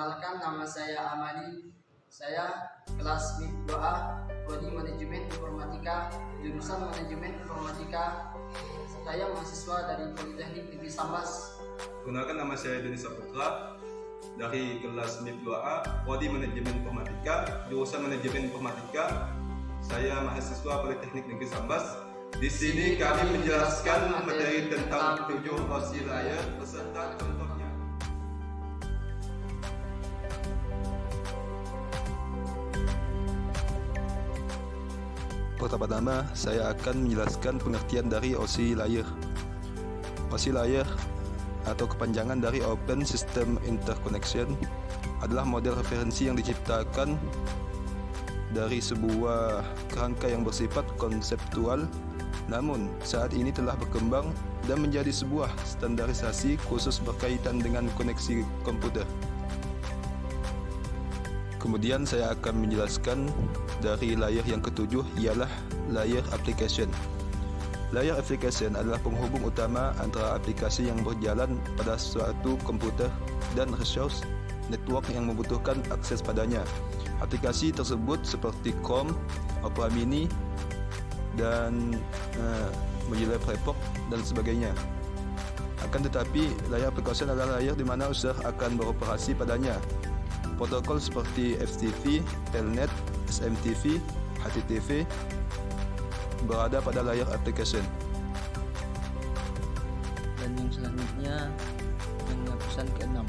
Perkenalkan, nama saya Amadi. Saya kelas MIP 2A, Prodi Manajemen Informatika, jurusan Manajemen Informatika. Saya mahasiswa dari Politeknik Negeri Sambas. Perkenalkan, nama saya Deni Saputra dari kelas MIP 2A, Prodi Manajemen Informatika, jurusan Manajemen Informatika. Saya mahasiswa Politeknik Negeri Sambas. Di sini kami menjelaskan materi tentang 7 OSI layar beserta contohnya. Pertama-tama, saya akan menjelaskan pengertian dari OSI layer. OSI layer atau kepanjangan dari Open System Interconnection adalah model referensi yang diciptakan dari sebuah kerangka yang bersifat konseptual, namun saat ini telah berkembang dan menjadi sebuah standarisasi khusus berkaitan dengan koneksi komputer. Kemudian saya akan menjelaskan dari layer yang ketujuh, ialah layer application. Layer application adalah penghubung utama antara aplikasi yang berjalan pada suatu komputer dan resource network yang membutuhkan akses padanya. Aplikasi tersebut seperti Chrome, Opera Mini, dan Mozilla Firefox dan sebagainya. Akan tetapi, layer application adalah layer di mana user akan beroperasi padanya. Protokol seperti FTP, Telnet, SMTP, HTTP berada pada layer application. Dan yang selanjutnya yang lapisan ke-6,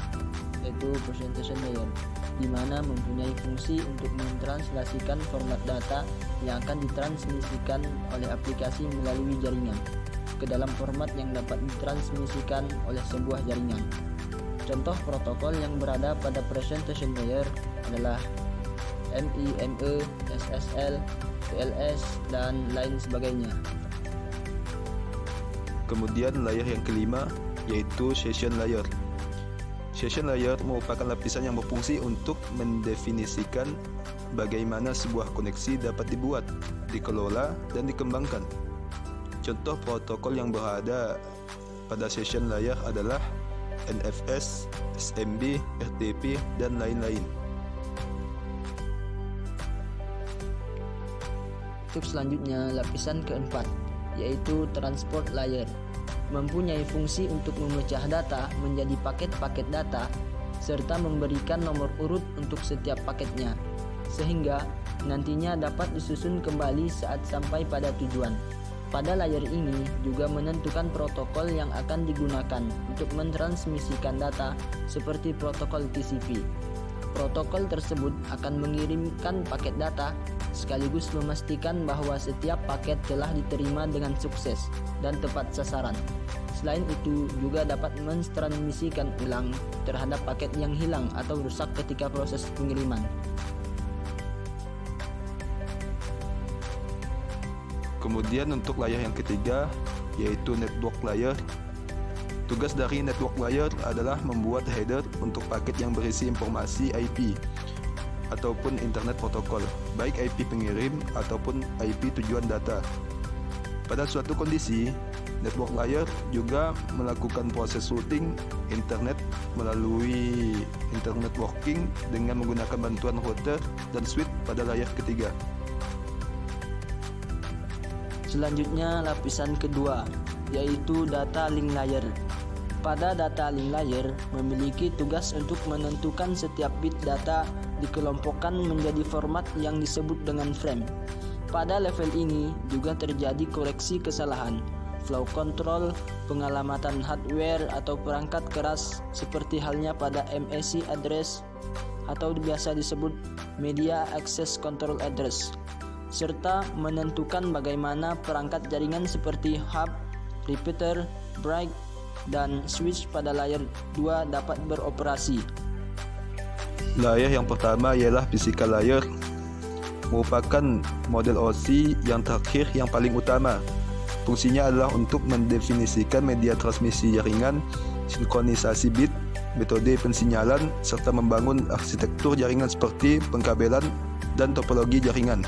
yaitu presentation layer, di mana mempunyai fungsi untuk mentranslasikan format data yang akan ditransmisikan oleh aplikasi melalui jaringan ke dalam format yang dapat ditransmisikan oleh sebuah jaringan. Contoh protokol yang berada pada presentation layer adalah MIME, SSL, TLS, dan lain sebagainya. Kemudian layer yang kelima, yaitu session layer. Session layer merupakan lapisan yang berfungsi untuk mendefinisikan bagaimana sebuah koneksi dapat dibuat, dikelola, dan dikembangkan. Contoh protokol yang berada pada session layer adalah NFS, SMB, RTP, dan lain-lain. Untuk selanjutnya, lapisan keempat, yaitu transport layer, mempunyai fungsi untuk memecah data menjadi paket-paket data serta memberikan nomor urut untuk setiap paketnya, sehingga nantinya dapat disusun kembali saat sampai pada tujuan. Pada layer ini juga menentukan protokol yang akan digunakan untuk mentransmisikan data seperti protokol TCP. Protokol tersebut akan mengirimkan paket data sekaligus memastikan bahwa setiap paket telah diterima dengan sukses dan tepat sasaran. Selain itu juga dapat mentransmisikan ulang terhadap paket yang hilang atau rusak ketika proses pengiriman. Kemudian untuk layer yang ketiga, yaitu network layer. Tugas dari network layer adalah membuat header untuk paket yang berisi informasi IP ataupun internet protokol, baik IP pengirim ataupun IP tujuan data. Pada suatu kondisi, network layer juga melakukan proses routing internet melalui internet networking dengan menggunakan bantuan router dan switch pada layer ketiga. Selanjutnya lapisan kedua, yaitu data link layer. Pada data link layer memiliki tugas untuk menentukan setiap bit data dikelompokkan menjadi format yang disebut dengan frame. Pada level ini juga terjadi koreksi kesalahan, flow control, pengalamatan hardware atau perangkat keras seperti halnya pada MAC address atau biasa disebut Media Access Control Address, serta menentukan bagaimana perangkat jaringan seperti hub, repeater, brick, dan switch pada layer 2 dapat beroperasi. Layer yang pertama ialah physical layer, merupakan model OSI yang terakhir yang paling utama. Fungsinya adalah untuk mendefinisikan media transmisi jaringan, sinkronisasi bit, metode pensinyalan, serta membangun arsitektur jaringan seperti pengkabelan dan topologi jaringan.